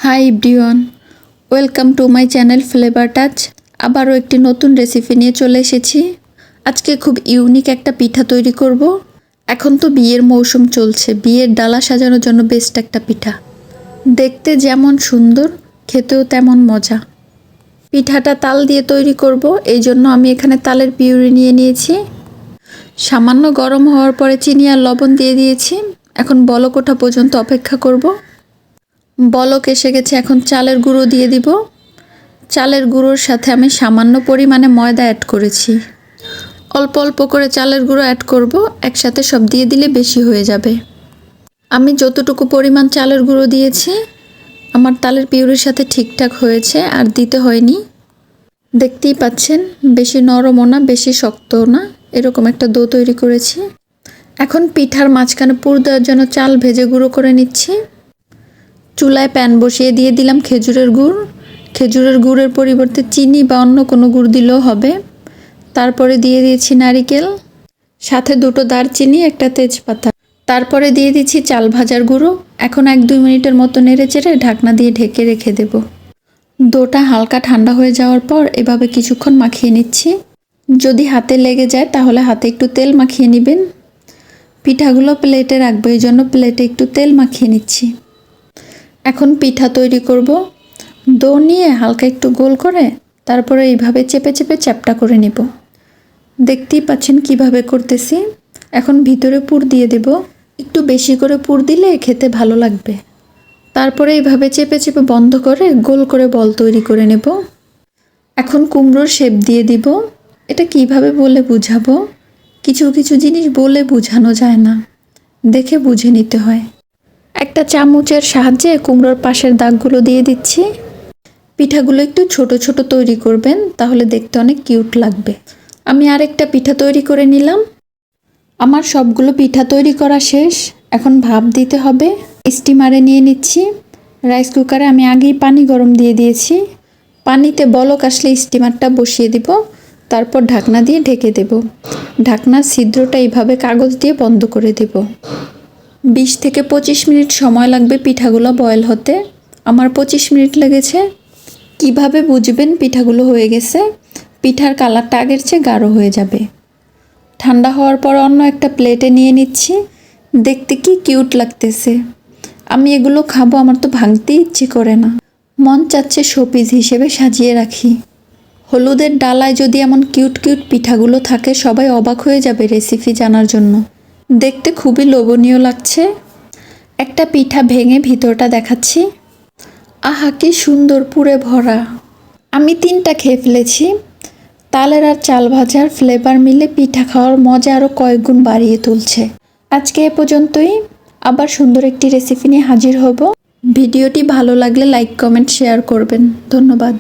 Hi everyone, welcome to my channel flavour touch. আবারও একটি নতুন রেসিপি নিয়ে চলে এসেছি। আজকে খুব ইউনিক একটা পিঠা তৈরি করব। এখন তো বিয়ের মৌসুম চলছে, বিয়ের ডালা সাজানোর জন্য বেস্ট একটা পিঠা। দেখতে যেমন সুন্দর, খেতেও তেমন মজা। পিঠাটা তাল দিয়ে তৈরি করব, এই জন্য আমি এখানে তালের পিউরি নিয়ে নিয়েছি। সামান্য গরম হওয়ার পরে চিনি আর লবণ দিয়ে দিয়েছি। এখন বলক ওঠা পর্যন্ত অপেক্ষা করব। বলক এসে গেছে, এখন চালের গুঁড়ো দিয়ে দিব। চালের গুঁড়োর সাথে আমি সামান্য পরিমাণে ময়দা অ্যাড করেছি। অল্প অল্প করে চালের গুঁড়ো অ্যাড করব, একসাথে সব দিয়ে দিলে বেশি হয়ে যাবে। আমি যতটুকু পরিমাণ চালের গুঁড়ো দিয়েছি আমার তালের পিউরির সাথে ঠিকঠাক হয়েছে, আর দিতে হয়নি। দেখতেই পাচ্ছেন, বেশি নরমও না বেশি শক্তও না, এরকম একটা ডো তৈরি করেছি। এখন পিঠার মাঝখানে পুর দেওয়ার জন্য চাল ভেজে গুঁড়ো করে নিচ্ছি। চুলায় প্যান বসিয়ে দিয়ে দিলাম খেজুরের গুড়। খেজুরের গুড়ের পরিবর্তে চিনি বা অন্য কোনো গুড় দিলেও হবে। তারপরে দিয়ে দিয়েছি নারিকেল, সাথে দুটো দারচিনি, একটা তেজপাতা। তারপরে দিয়ে দিচ্ছি চাল ভাজার গুঁড়ো। এখন 1-2 মিনিটের মতো নেড়ে চেড়ে ঢাকনা দিয়ে ঢেকে রেখে দেব। ডোটা হালকা ঠান্ডা হয়ে যাওয়ার পর এভাবে কিছুক্ষণ মাখিয়ে নিচ্ছি। যদি হাতে লেগে যায় তাহলে হাতে একটু তেল মাখিয়ে নেবেন। পিঠাগুলো প্লেটে রাখবো, এই জন্য প্লেটে একটু তেল মাখিয়ে নিচ্ছি। এখন পিঠা তৈরি করব। ডো নিয়ে হালকা একটু গোল করে তারপরে এইভাবে চেপে চেপে চ্যাপটা করে নিব। দেখতেই পাচ্ছেন কিভাবে করতেছি। এখন ভিতরে পুর দিয়ে দেব। একটু বেশি করে পুর দিলে খেতে ভালো লাগবে। তারপরে এইভাবে চেপে চেপে বন্ধ করে গোল করে বল তৈরি করে নেব। এখন কুমড়োর শেপ দিয়ে দিব। এটা কিভাবে বলে বুঝাবো, কিছু কিছু জিনিস বলে বোঝানো যায় না, দেখে বুঝে নিতে হয়। একটা চামচের সাহায্যে কুমড়োর পাশের দাগগুলো দিয়ে দিচ্ছি। পিঠাগুলো একটু ছোট ছোট তৈরি করবেন, তাহলে দেখতে অনেক কিউট লাগবে। আমি আরেকটা পিঠা তৈরি করে নিলাম। আমার সবগুলো পিঠা তৈরি করা শেষ। এখন ভাপ দিতে হবে। স্টিমারে নিয়ে নিচ্ছি। রাইস কুকারে আমি আগেই পানি গরম দিয়ে দিয়েছি। পানিতে বলক আসলে স্টিমারটা বসিয়ে দিব, তারপর ঢাকনা দিয়ে ঢেকে দেব। ঢাকনার ছিদ্রটা এইভাবে কাগজ দিয়ে বন্ধ করে দেব। 20 থেকে 25 মিনিট সময় লাগবে পিঠাগুলো বয়েল হতে। আমার 25 মিনিট লেগেছে। কিভাবে বুঝবেন পিঠাগুলো হয়ে গেছে? পিঠার কালারটা আগের চেয়ে গাঢ় হয়ে যাবে। ঠান্ডা হওয়ার পর অন্য একটা প্লেটে নিয়ে নিচ্ছি। দেখতে কি কিউট লাগতেছে। আমি এগুলো খাবো, আমার তো ভাঙতেই ইচ্ছে করে না। মন চাচ্ছে শোপিস হিসেবে সাজিয়ে রাখি। হলুদের ডালায় যদি এমন কিউট কিউট পিঠাগুলো থাকে, সবাই অবাক হয়ে যাবে রেসিপি জানার জন্য। দেখতে খুবই লোভনীয় লাগছে। একটা পিঠা ভেঙে ভিতরটা দেখাচ্ছি। আহা কি সুন্দর, পুরে ভরা। আমি 3টা খেয়ে ফেলেছি। তালের আর চাল ভাজার ফ্লেভার মিলে পিঠা খাওয়ার মজা আরও কয়েক গুণ বাড়িয়ে তুলছে। আজকে এ পর্যন্তই। আবার সুন্দর একটি রেসিপি নিয়ে হাজির হব। ভিডিওটি ভালো লাগলে লাইক কমেন্ট শেয়ার করবেন। ধন্যবাদ।